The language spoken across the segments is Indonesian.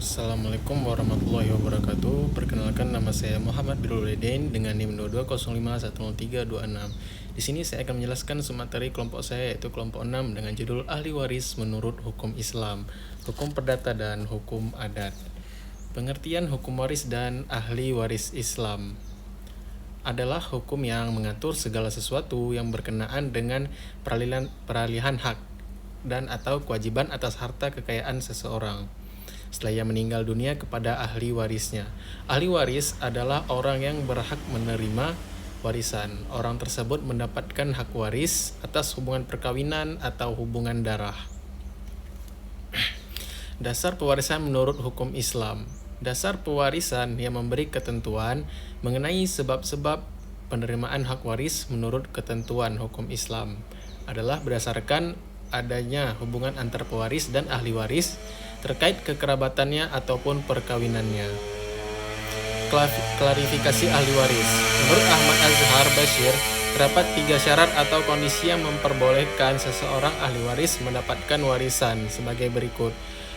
Assalamualaikum warahmatullahi wabarakatuh. Perkenalkan, nama saya Muhammad Birrul-Hudain dengan NIM 220510326. Di sini saya akan menjelaskan materi kelompok saya, yaitu kelompok 6 dengan judul Ahli Waris Menurut Hukum Islam, Hukum Perdata dan Hukum Adat. Pengertian hukum waris dan ahli waris Islam adalah hukum yang mengatur segala sesuatu yang berkenaan dengan peralihan hak dan atau kewajiban atas harta kekayaan seseorang setelah ia meninggal dunia kepada ahli warisnya. Ahli waris adalah orang yang berhak menerima warisan. Orang tersebut mendapatkan hak waris atas hubungan perkawinan atau hubungan darah. Dasar pewarisan menurut hukum Islam. Dasar pewarisan yang memberi ketentuan mengenai sebab-sebab penerimaan hak waris menurut ketentuan hukum Islam adalah berdasarkan adanya hubungan antar pewaris dan ahli waris terkait kekerabatannya ataupun perkawinannya. Klarifikasi ahli waris. Menurut Ahmad Azhar Bashir, terdapat 3 syarat atau kondisi yang memperbolehkan seseorang ahli waris mendapatkan warisan sebagai berikut.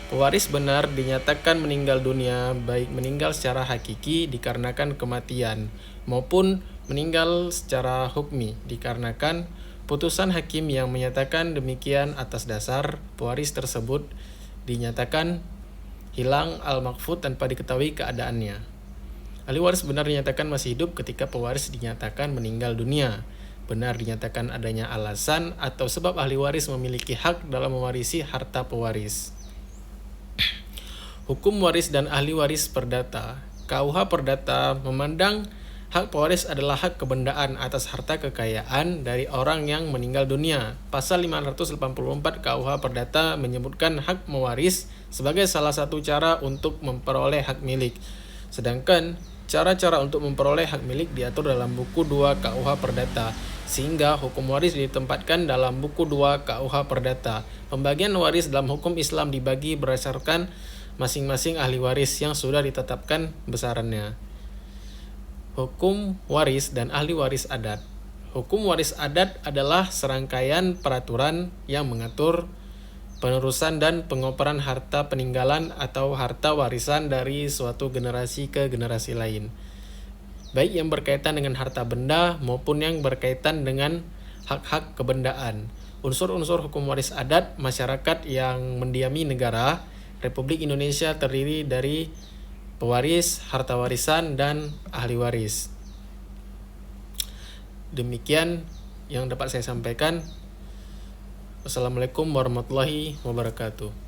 Pewaris benar dinyatakan meninggal dunia, baik meninggal secara hakiki dikarenakan kematian, maupun meninggal secara hukmi dikarenakan putusan hakim yang menyatakan demikian atas dasar pewaris tersebut dinyatakan hilang al-makfud tanpa diketahui keadaannya. Ahli waris benar dinyatakan masih hidup ketika pewaris dinyatakan meninggal dunia. Benar dinyatakan adanya alasan atau sebab ahli waris memiliki hak dalam mewarisi harta pewaris. Hukum waris dan ahli waris perdata. KUH Perdata memandang hak pewaris adalah hak kebendaan atas harta kekayaan dari orang yang meninggal dunia. Pasal 584 KUH Perdata menyebutkan hak mewaris sebagai salah satu cara untuk memperoleh hak milik. Sedangkan cara-cara untuk memperoleh hak milik diatur dalam buku 2 KUH Perdata, sehingga hukum waris ditempatkan dalam buku 2 KUH Perdata. Pembagian waris dalam hukum Islam dibagi berdasarkan masing-masing ahli waris yang sudah ditetapkan besarannya. Hukum waris dan ahli waris adat. Hukum waris adat adalah serangkaian peraturan yang mengatur penerusan dan pengoperan harta peninggalan atau harta warisan dari suatu generasi ke generasi lain, baik yang berkaitan dengan harta benda maupun yang berkaitan dengan hak-hak kebendaan. Unsur-unsur hukum waris adat masyarakat yang mendiami negara Republik Indonesia terdiri dari pewaris, harta warisan, dan ahli waris. Demikian yang dapat saya sampaikan. Wassalamualaikum warahmatullahi wabarakatuh.